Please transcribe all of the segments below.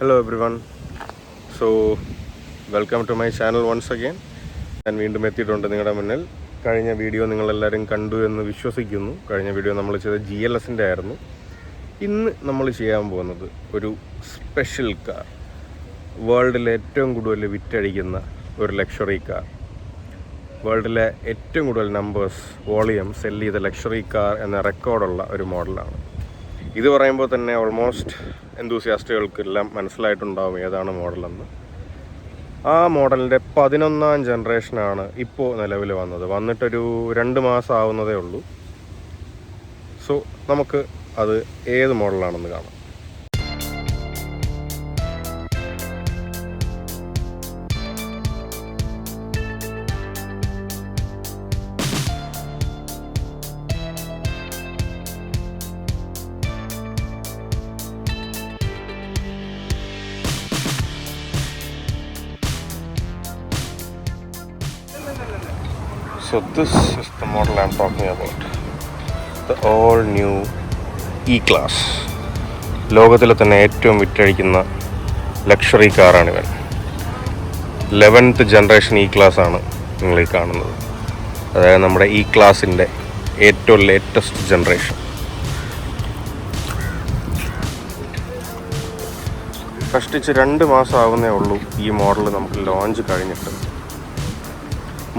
Hello everyone. So welcome to my channel once again. ഞാൻ വീണ്ടും എത്തിയിട്ടുണ്ട് നിങ്ങളുടെ മുന്നിൽ. കഴിഞ്ഞ വീഡിയോ നിങ്ങളെല്ലാവരും കണ്ടു എന്ന് വിശ്വസിക്കുന്നു. കഴിഞ്ഞ വീഡിയോ നമ്മൾ ചെയ്ത GLSൻ്റെ ആയിരുന്നു. ഇന്ന് നമ്മൾ ചെയ്യാൻ പോകുന്നത് ഒരു സ്പെഷ്യൽ കാർ, വേൾഡിലെ ഏറ്റവും കൂടുതൽ വിറ്റഴിക്കുന്ന ഒരു ലക്ഷറി കാർ, വേൾഡിലെ ഏറ്റവും കൂടുതൽ നമ്പേഴ്സ് വോളിയം സെല്ല് ചെയ്ത ലക്ഷറി കാർ എന്ന റെക്കോർഡുള്ള ഒരു മോഡലാണ്. ഇത് പറയുമ്പോൾ തന്നെ ഓൾമോസ്റ്റ് എന്തൂസിയാസ്റ്റുകൾക്കെല്ലാം മനസ്സിലായിട്ടുണ്ടാവും ഏതാണ് മോഡലെന്ന്. ആ മോഡലിൻ്റെ 11ാം ജനറേഷനാണ് ഇപ്പോൾ നിലവിൽ വന്നിട്ടൊരു 2 മാസം ആവുന്നതേ ഉള്ളൂ. സോ നമുക്ക് അത് ഏത് മോഡലാണെന്ന് കാണാം. So this is the model I'm talking about. The all new E-Class. ലോകത്തിലെ തന്നെ ഏറ്റവും വിറ്റഴിക്കുന്ന ലക്ഷറി കാറാണിവൻ. 11th ജനറേഷൻ E-Class ആണ് നിങ്ങൾ ഈ കാണുന്നത്. അതായത് നമ്മുടെ E-Classൻ്റെ ഏറ്റവും ലേറ്റസ്റ്റ് ജനറേഷൻ. കഷ്ടിച്ച് 2 മാസം ആവുന്നേ ഉള്ളൂ ഈ മോഡൽ നമുക്ക് ലോഞ്ച് കഴിഞ്ഞിട്ട്.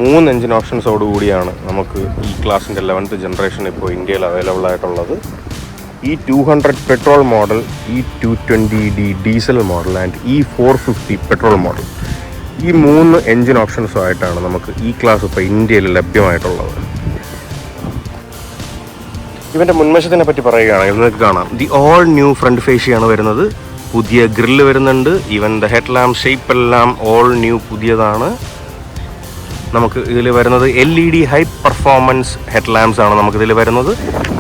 3 എഞ്ചിൻ ഓപ്ഷൻസോടുകൂടിയാണ് നമുക്ക് E-Classൻ്റെ 11th ജനറേഷൻ ഇപ്പോൾ ഇന്ത്യയിൽ അവൈലബിൾ ആയിട്ടുള്ളത്. E200 petrol model, E220D diesel model and E450 petrol model. ഈ 3 എഞ്ചിൻ ഓപ്ഷൻസുമായിട്ടാണ് നമുക്ക് E-Class ഇപ്പോൾ ഇന്ത്യയിൽ ലഭ്യമായിട്ടുള്ളത്. ഇവൻ്റെ മുൻവശത്തിനെ പറ്റി പറയുകയാണെങ്കിൽ നിങ്ങൾക്ക് കാണാം, ദി ഓൾ ന്യൂ ഫ്രണ്ട് ഫേഷിയാണ് വരുന്നത്. പുതിയ ഗ്രില്ല് വരുന്നുണ്ട്. Even the head lamp shape എല്ലാം ഓൾ ന്യൂ പുതിയതാണ്. നമുക്ക് ഇതിൽ വരുന്നത് LED high performance head lamps ആണ് നമുക്കിതിൽ വരുന്നത്.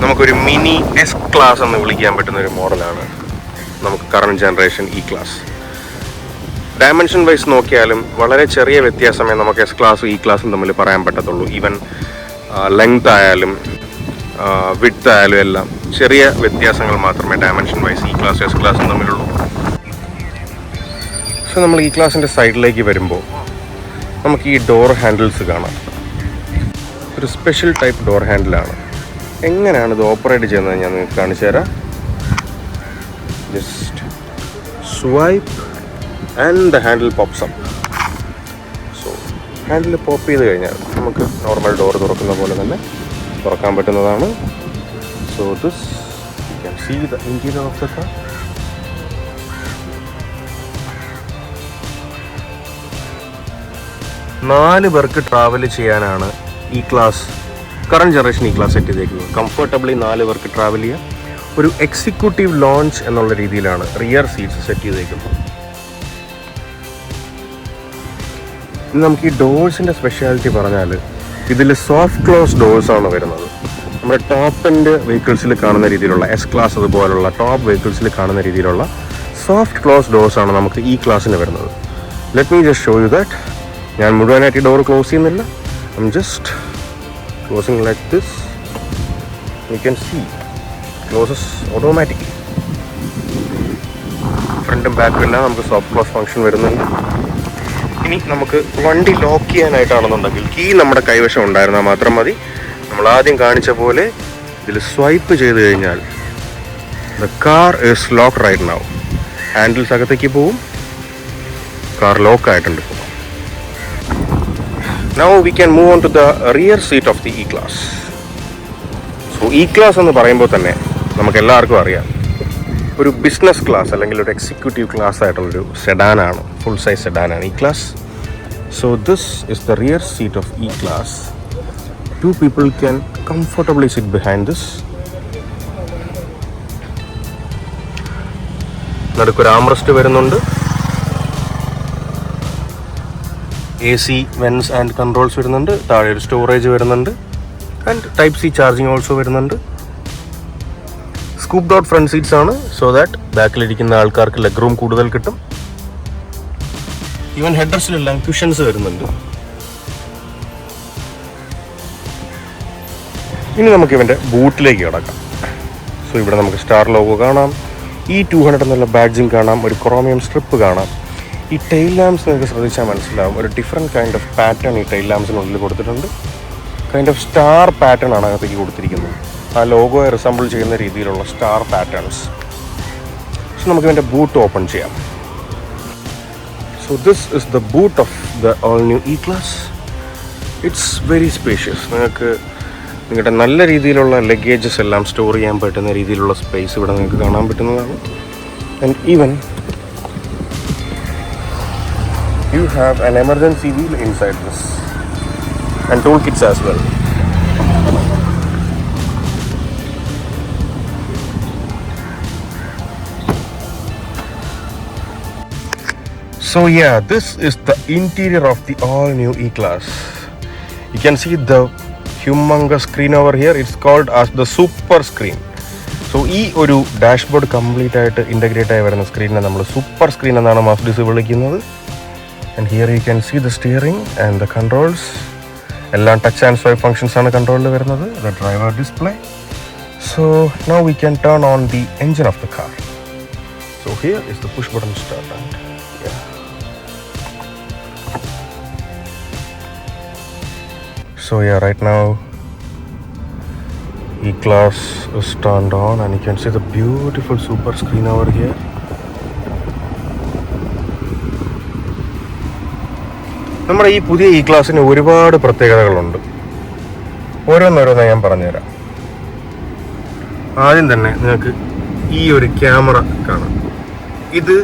നമുക്കൊരു മിനി S-Class എന്ന് വിളിക്കാൻ പറ്റുന്ന ഒരു മോഡലാണ് നമുക്ക് current generation E-Class. Dimension vice നോക്കിയാലും വളരെ ചെറിയ വ്യത്യാസമേ നമുക്ക് S-Class E-Classും തമ്മിൽ പറയാൻ പറ്റത്തുള്ളൂ. ഈവൻ ലെങ്ത് ആയാലും വിഡ്ത്ത് ആയാലും എല്ലാം ചെറിയ വ്യത്യാസങ്ങൾ മാത്രമേ ഡയമെൻഷൻ വൈസ് E-Class S-Classും തമ്മിലുള്ളൂ. സോ നമ്മൾ E-Classൻ്റെ സൈഡിലേക്ക് വരുമ്പോൾ നമുക്ക് ഈ ഡോർ ഹാൻഡിൽസ് കാണാം. ഒരു സ്പെഷ്യൽ ടൈപ്പ് ഡോർ ഹാൻഡിലാണ്. എങ്ങനെയാണ് ഇത് ഓപ്പറേറ്റ് ചെയ്യുന്നത് ഞാൻ നിങ്ങൾക്ക് കാണിച്ചു തരാം. Just swipe and the handle pops up. So handle pop ചെയ്ത് കഴിഞ്ഞാൽ നമുക്ക് നോർമൽ ഡോർ തുറക്കുന്ന പോലെ തന്നെ തുറക്കാൻ പറ്റുന്നതാണ്. So this you can see the interior of the car. നാല് പേർക്ക് ട്രാവൽ ചെയ്യാനാണ് E-Class current generation E-Class set ചെയ്തേക്കുന്നത്. കംഫർട്ടബിളി 4 പേർക്ക് ട്രാവൽ ചെയ്യാം. ഒരു എക്സിക്യൂട്ടീവ് ലോഞ്ച് എന്നുള്ള രീതിയിലാണ് റിയർ സീറ്റ്സ് സെറ്റ് ചെയ്തേക്കുന്നത്. ഇനി നമുക്ക് ഈ ഡോഴ്സിൻ്റെ സ്പെഷ്യാലിറ്റി പറഞ്ഞാൽ ഇതിൽ സോഫ്റ്റ് ക്ലോസ് ഡോഴ്സാണ് വരുന്നത്. നമ്മുടെ ടോപ്പ് എൻഡ് വെഹിക്കിൾസിൽ കാണുന്ന രീതിയിലുള്ള S-Class അതുപോലുള്ള ടോപ്പ് വെഹിക്കിൾസിൽ കാണുന്ന രീതിയിലുള്ള സോഫ്റ്റ് ക്ലോസ് ഡോഴ്സാണ് നമുക്ക് E-Classന് വരുന്നത്. Let me just show you that. ഞാൻ മുഴുവനായിട്ട് ഈ ഡോർ ക്ലോസ് ചെയ്യുന്നില്ല. I'm just closing like this. You can see closes automatically. ഫ്രണ്ടും ബാക്കും എല്ലാം നമുക്ക് സോഫ്റ്റ് ക്ലോസ് ഫംഗ്ഷൻ വരുന്നുണ്ട്. ഇനി നമുക്ക് വണ്ടി ലോക്ക് ചെയ്യാനായിട്ടാണെന്നുണ്ടെങ്കിൽ കീ നമ്മുടെ കൈവശം ഉണ്ടായിരുന്നാൽ മാത്രം മതി. നമ്മൾ ആദ്യം കാണിച്ച പോലെ ഇതിൽ സ്വൈപ്പ് ചെയ്ത് കഴിഞ്ഞാൽ the car is lock right now. Handles അകത്തേക്ക് പോവും. കാർ ലോക്ക് ആയിട്ടുണ്ട് ഇപ്പോൾ. Now we can move on to the rear seat of the E-Class. So E-Class എന്ന് പറയുമ്പോൾ തന്നെ നമുക്ക് എല്ലാവർക്കും അറിയാം, ഒരു ബിസിനസ് ക്ലാസ് അല്ലെങ്കിൽ ഒരു എക്സിക്യൂട്ടീവ് ക്ലാസ് ആയിട്ടുള്ളൊരു സെഡാനാണ്, ഫുൾ സൈസ് സെഡാനാണ് E-Class. So this is the rear seat of E-Class. 2 people can comfortably sit behind this. നടുക്കൊരു ആംറസ്റ്റ് വരുന്നുണ്ട്. AC വെൻസ് ആൻഡ് കൺട്രോൾസ് വരുന്നുണ്ട്. താഴെ ഒരു സ്റ്റോറേജ് വരുന്നുണ്ട്. ആൻഡ് Type-C ചാർജിങ് ഓൾസോ വരുന്നുണ്ട്. സ്കൂപ്ഡ് ഔട്ട് ഫ്രണ്ട് സീറ്റ്സ് ആണ്. So that ബാക്കിലിരിക്കുന്ന ആൾക്കാർക്ക് ലെഗ് റൂം കൂടുതൽ കിട്ടും. ഈവൻ ഹെഡ്രസിലെല്ലാം കുഷൻസ് വരുന്നുണ്ട്. ഇനി നമുക്ക് ഇവൻ്റെ ബൂട്ടിലേക്ക് കിടക്കാം. സോ ഇവിടെ നമുക്ക് സ്റ്റാർ ലോഗോ കാണാം. ഈ 200 എന്നുള്ള ബാഡ്ജിങ് കാണാം, ഒരു ക്രോമിയം സ്ട്രിപ്പ് കാണാം. ഈ ടെയിൽ ലാംപ്സ് നിങ്ങൾക്ക് ശ്രദ്ധിച്ചാൽ മനസ്സിലാവും, ഒരു ഡിഫറെൻറ്റ് കൈൻഡ് ഓഫ് പാറ്റേൺ ഈ ടെയിൽ ലാംപ്സിനുള്ളിൽ കൊടുത്തിട്ടുണ്ട്. കൈൻഡ് ഓഫ് സ്റ്റാർ പാറ്റേൺ ആണ് അകത്തേക്ക് കൊടുത്തിരിക്കുന്നത്. ആ ലോഗോയെ റിസംബിൾ ചെയ്യുന്ന രീതിയിലുള്ള സ്റ്റാർ പാറ്റേൺസ്. സോ നമുക്ക് ഇതിൻ്റെ ബൂട്ട് ഓപ്പൺ ചെയ്യാം. So this is the boot of the all new E-class. It's very spacious. നിങ്ങൾക്ക് നിങ്ങളുടെ നല്ല രീതിയിലുള്ള ലഗേജസ് എല്ലാം സ്റ്റോർ ചെയ്യാൻ പറ്റുന്ന രീതിയിലുള്ള സ്പേസ് ഇവിടെ നിങ്ങൾക്ക് കാണാൻ പറ്റുന്നതാണ്. And even you have an emergency wheel inside this and toolkits as well. So yeah, this is the interior of the all new E-Class. You can see the humongous screen over here. It's called as the super screen. So ഈ ഒരു dashboard complete ആയിട്ട് integrate ആയി വരുന്ന സ്ക്രീനിനെ നമ്മൾ super screen എന്നാണ് മർസിഡീസ് വിളിക്കുന്നത്. And here you can see the steering and the controls. എല്ലാം touch and swipe functions ആണ് കൺട്രോളിൽ വരുന്നത്. The driver display. So now we can turn on the engine of the car. So here is the push button start. And yeah. So yeah, right now E-Class is turned on and you can see the beautiful super screen over here. നമ്മുടെ ഈ പുതിയ E-Classന് ഒരുപാട് പ്രത്യേകതകളുണ്ട്. ഓരോന്നോരോന്ന് ഞാൻ പറഞ്ഞുതരാം. ആദ്യം തന്നെ നിങ്ങൾക്ക് ഈ ഒരു ക്യാമറ കാണാം. ഇത്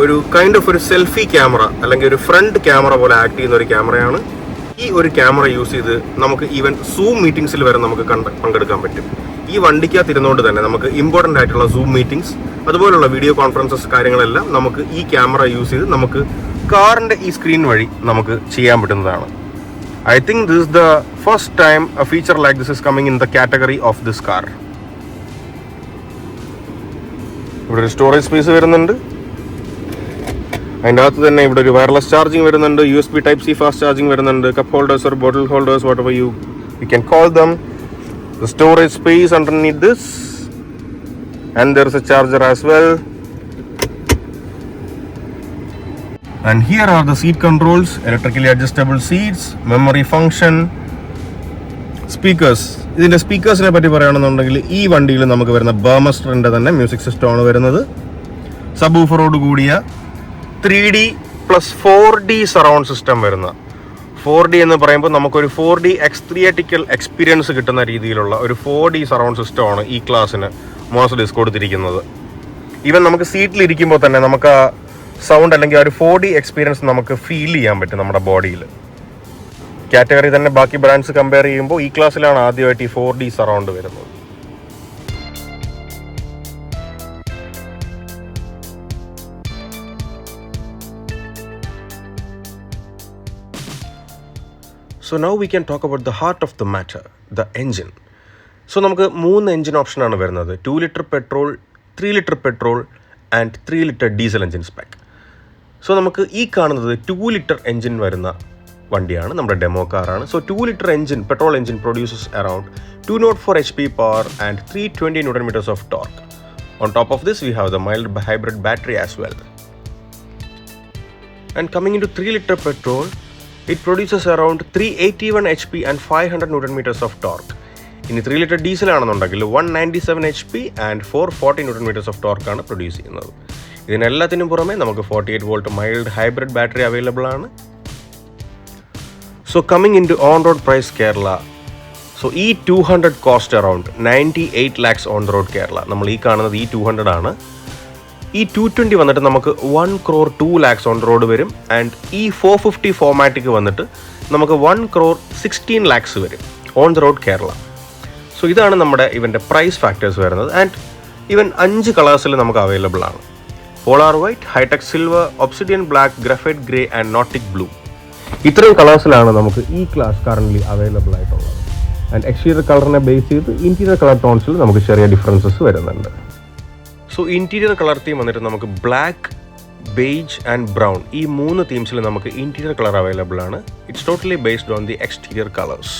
ഒരു കൈൻഡ് ഓഫ് ഒരു സെൽഫി ക്യാമറ അല്ലെങ്കിൽ ഒരു ഫ്രണ്ട് ക്യാമറ പോലെ ആക്ട് ചെയ്യുന്ന ഒരു ക്യാമറയാണ്. ഈ ഒരു ക്യാമറ യൂസ് ചെയ്ത് നമുക്ക് ഈവൻ സൂം മീറ്റിംഗ്സിൽ വരെ നമുക്ക് പങ്കെടുക്കാൻ പറ്റും. ഈ വണ്ടിക്കകത്ത് ഇരുന്നുകൊണ്ട് തന്നെ നമുക്ക് ഇമ്പോർട്ടൻ്റ് ആയിട്ടുള്ള സൂം മീറ്റിംഗ്സ് അതുപോലുള്ള വീഡിയോ കോൺഫറൻസസ് കാര്യങ്ങളെല്ലാം നമുക്ക് ഈ ക്യാമറ യൂസ് ചെയ്ത് നമുക്ക് കാറിൻ്റെ ഈ സ്ക്രീൻ വഴി നമുക്ക് ചെയ്യാൻ പറ്റുന്നതാണ്. I think this is the first time A feature like this is coming in the category of this car. ഇവിടെ ഒരു സ്റ്റോറേജ് സ്പേസ് വരുന്നുണ്ട്. അതിൻ്റെ അകത്ത് തന്നെ ഇവിടെ ഒരു വയർലെസ് ചാർജിങ് വരുന്നുണ്ട്, USB Type-C ഫാസ്റ്റ് ചാർജിങ് വരുന്നുണ്ട്, cup holders or bottle holders what ever you can call dum. The storage space underneath this, and there is a charger as well. And here are the seat controls, electrically adjustable seats, memory function, speakers. ഇതിൻ്റെ സ്പീക്കേഴ്സിനെ പറ്റി പറയുകയാണെന്നുണ്ടെങ്കിൽ ഈ വണ്ടിയിൽ നമുക്ക് വരുന്ന ബർമസ്റ്ററിൻ്റെ തന്നെ music സിസ്റ്റമാണ് വരുന്നത്. സബ് ഊഫറോട് കൂടിയ 3D + 4D സറൗണ്ട് സിസ്റ്റം വരുന്ന 4D എന്ന് പറയുമ്പോൾ നമുക്കൊരു 4D എക്സ്ത്രിയറ്റിക്കൽ എക്സ്പീരിയൻസ് കിട്ടുന്ന രീതിയിലുള്ള ഒരു 4D സറൗണ്ട് സിസ്റ്റമാണ് ഈ ക്ലാസ്സിന് മെർസിഡീസ് കൊടുത്തിരിക്കുന്നത്. ഈവൻ നമുക്ക് സീറ്റിലിരിക്കുമ്പോൾ തന്നെ നമുക്ക് ആ സൗണ്ട് അല്ലെങ്കിൽ ആ ഒരു 4D എക്സ്പീരിയൻസ് നമുക്ക് ഫീൽ ചെയ്യാൻ പറ്റും നമ്മുടെ ബോഡിയിൽ. കാറ്റഗറി തന്നെ ബാക്കി ബ്രാൻഡ്സ് കമ്പയർ ചെയ്യുമ്പോൾ ഈ ക്ലാസ്സിലാണ് ആദ്യമായിട്ട് ഈ 4D സറൗണ്ട് വരുന്നത്. So now we can talk about the heart of the matter, the engine. So നമുക്ക് 3 എഞ്ചിൻ ഓപ്ഷനാണ് വരുന്നത്. 2 litre petrol, 3 litre petrol and 3 litre diesel engine spec. So നമുക്ക് ഈ കാണുന്നത് 2 ലിറ്റർ എഞ്ചിൻ വരുന്ന വണ്ടിയാണ്, നമ്മുടെ ഡെമോ കാറാണ്. So 2 litre engine, petrol engine produces around 204 HP power and 320 Nm of torque. On top of this we have the mild hybrid battery as well. And coming into 3 liter petrol, it produces around 381 HP and 500 Nm of torque. ഇനി 3 litre diesel ആണെന്നുണ്ടെങ്കിൽ 197 HP and 440 Nm of torque ആണ് produce ചെയ്യുന്നത്. ഇതിനെല്ലാത്തിനും പുറമെ നമുക്ക് 48 volt mild hybrid battery available ആണ്. So coming in to on road price Kerala, so ഈ 200 cost around 98 lakhs on road Kerala. നമ്മൾ ഈ കാണുന്നത് ഈ 200 ആണ്. ഈ 220 വന്നിട്ട് നമുക്ക് 1 crore 2 lakhs ഓൺ റോഡ് വരും. ആൻഡ് ഈ 450 ഫോമാറ്റിക്ക് വന്നിട്ട് നമുക്ക് 1 crore 16 lakhs വരും on the road Kerala. So ഇതാണ് നമ്മുടെ ഇവൻ്റെ പ്രൈസ് ഫാക്ടേഴ്സ് വരുന്നത്. ആൻഡ് ഇവൻ 5 കളേഴ്സിൽ നമുക്ക് അവൈലബിൾ ആണ്. Polar white, hitech silver, obsidian black, graphite grey and nautic blue. ഇത്രയും കളേഴ്സിലാണ് നമുക്ക് ഈ ക്ലാസ് കറൻ്റ്ലി അവൈലബിൾ ആയിട്ടുള്ളത്. ആൻഡ് എക്സ്റ്റീരിയർ കളറിനെ ബേസ് ചെയ്ത് ഇൻറ്റീരിയർ കളർ ടോൺസിൽ നമുക്ക് ചെറിയ ഡിഫറൻസസ് വരുന്നുണ്ട്. സോ ഇൻറ്റീരിയർ കളർ തീം വന്നിട്ട് നമുക്ക് ബ്ലാക്ക്, ബേജ് ആൻഡ് ബ്രൗൺ, ഈ 3 തീംസിൽ നമുക്ക് ഇൻറ്റീരിയർ കളർ അവൈലബിൾ ആണ്. It's totally based on the exterior colours.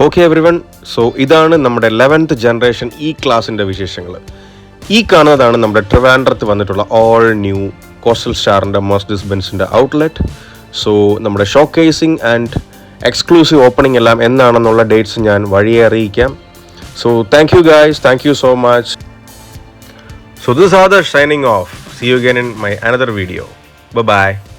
Okay everyone, so ഇതാണ് നമ്മുടെ 11th ജനറേഷൻ ഈ ക്ലാസിൻ്റെ വിശേഷങ്ങൾ. ഈ കാണുന്നതാണ് നമ്മുടെ ട്രിവാൻഡ്രത്ത് വന്നിട്ടുള്ള ഓൾ ന്യൂ കോസ്റ്റൽ സ്റ്റാറിൻ്റെ മെർസിഡീസ് ബെൻസിൻ്റെ ഔട്ട്ലെറ്റ്. സോ നമ്മുടെ showcasing and exclusive opening എല്ലാം എന്നാണെന്നുള്ള ഡേറ്റ്സ് ഞാൻ വഴിയെ അറിയിക്കാം. So thank you guys, thank you so much. So this is Adarsh signing off. See you again in my another video. Bye bye.